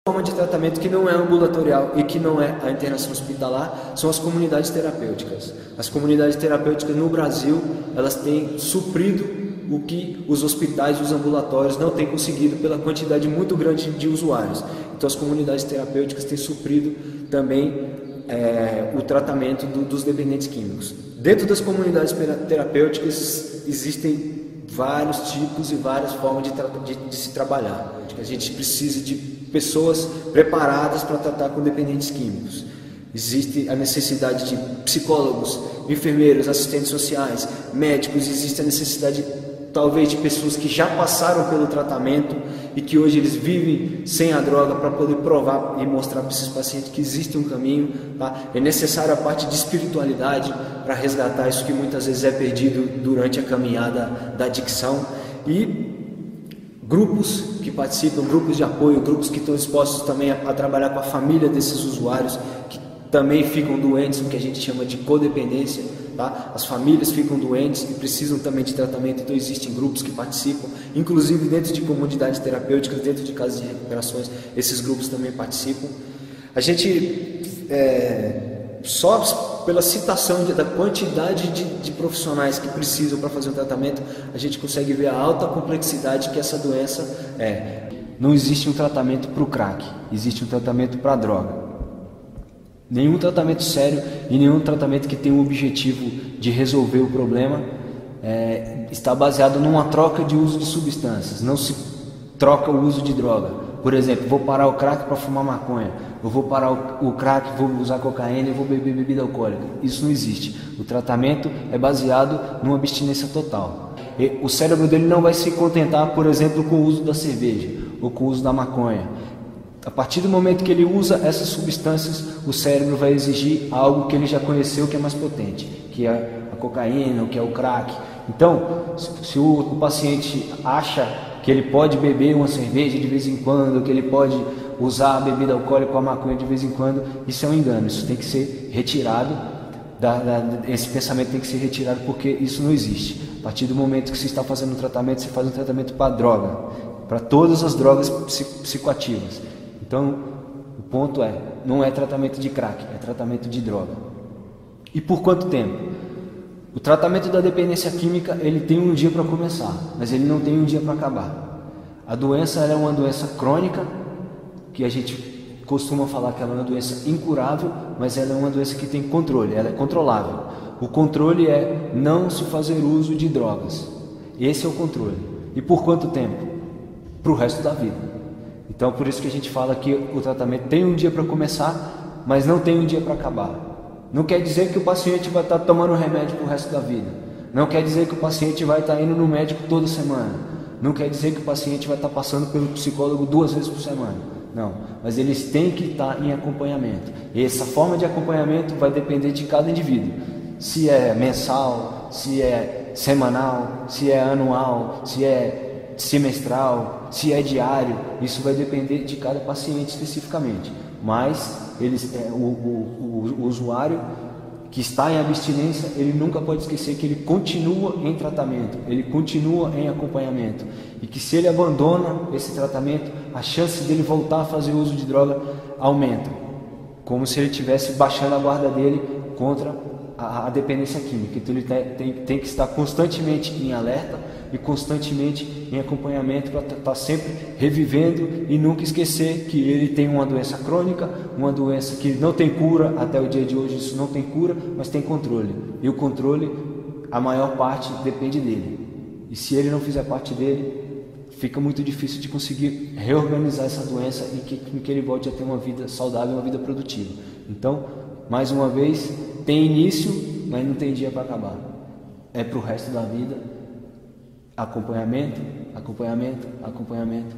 Forma de tratamento que não é ambulatorial e que não é a internação hospitalar são as comunidades terapêuticas. As comunidades terapêuticas no Brasil, elas têm suprido o que os hospitais e os ambulatórios não têm conseguido pela quantidade muito grande de usuários. Então as comunidades terapêuticas têm suprido também o tratamento dos dependentes químicos. Dentro das comunidades terapêuticas existem vários tipos e várias formas de se trabalhar. A gente precisa de pessoas preparadas para tratar com dependentes químicos. Existe a necessidade de psicólogos, enfermeiros, assistentes sociais, médicos. Existe a necessidade talvez de pessoas que já passaram pelo tratamento e que hoje eles vivem sem a droga, para poder provar e mostrar para esses pacientes que existe um caminho, tá? É necessária a parte de espiritualidade para resgatar isso que muitas vezes é perdido durante a caminhada da adicção. E grupos que participam, grupos de apoio, grupos que estão expostos também a trabalhar com a família desses usuários que também ficam doentes, o que a gente chama de codependência, tá? As famílias ficam doentes e precisam também de tratamento, então existem grupos que participam, inclusive dentro de comunidades terapêuticas, dentro de casas de recuperações, esses grupos também participam. A gente, só pela citação da quantidade de profissionais que precisam para fazer um tratamento, a gente consegue ver a alta complexidade que essa doença é. Não existe um tratamento para o crack, existe um tratamento para a droga. Nenhum tratamento sério e nenhum tratamento que tenha o objetivo de resolver o problema está baseado numa troca de uso de substâncias. Não se troca o uso de droga. Por exemplo, vou parar o crack para fumar maconha, eu vou parar o crack, vou usar cocaína e vou beber bebida alcoólica. Isso não existe. O tratamento é baseado numa abstinência total. E o cérebro dele não vai se contentar, por exemplo, com o uso da cerveja ou com o uso da maconha. A partir do momento que ele usa essas substâncias, o cérebro vai exigir algo que ele já conheceu, que é mais potente, que é a cocaína, que é o crack. Então, se o paciente acha que ele pode beber uma cerveja de vez em quando, que ele pode usar a bebida alcoólica ou a maconha de vez em quando, isso é um engano. Isso tem que ser retirado, esse pensamento tem que ser retirado, porque isso não existe. A partir do momento que você está fazendo um tratamento, você faz um tratamento para droga, para todas as drogas psicoativas. Então, o ponto não é tratamento de crack, é tratamento de droga. E por quanto tempo? O tratamento da dependência química, ele tem um dia para começar, mas ele não tem um dia para acabar. A doença é uma doença crônica, que a gente costuma falar que ela é uma doença incurável, mas ela é uma doença que tem controle, ela é controlável. O controle é não se fazer uso de drogas. Esse é o controle. E por quanto tempo? Para o resto da vida. Então, por isso que a gente fala que o tratamento tem um dia para começar, mas não tem um dia para acabar. Não quer dizer que o paciente vai estar tomando remédio para o resto da vida. Não quer dizer que o paciente vai estar indo no médico toda semana. Não quer dizer que o paciente vai estar passando pelo psicólogo 2 vezes por semana. Não, mas eles têm que estar em acompanhamento. E essa forma de acompanhamento vai depender de cada indivíduo. Se é mensal, se é semanal, se é anual, se é semestral, se é diário, isso vai depender de cada paciente especificamente. Mas o usuário que está em abstinência, ele nunca pode esquecer que ele continua em tratamento, ele continua em acompanhamento, e que se ele abandona esse tratamento, a chance dele voltar a fazer uso de droga aumenta, como se ele estivesse baixando a guarda dele contra a dependência química. Então ele tem que estar constantemente em alerta e constantemente em acompanhamento, para estar sempre revivendo e nunca esquecer que ele tem uma doença crônica, uma doença que não tem cura. Até o dia de hoje isso não tem cura, mas tem controle, e o controle, a maior parte depende dele, e se ele não fizer parte dele, fica muito difícil de conseguir reorganizar essa doença e que ele volte a ter uma vida saudável, uma vida produtiva. Então, mais uma vez, tem início, mas não tem dia para acabar. É para o resto da vida. Acompanhamento, acompanhamento, acompanhamento.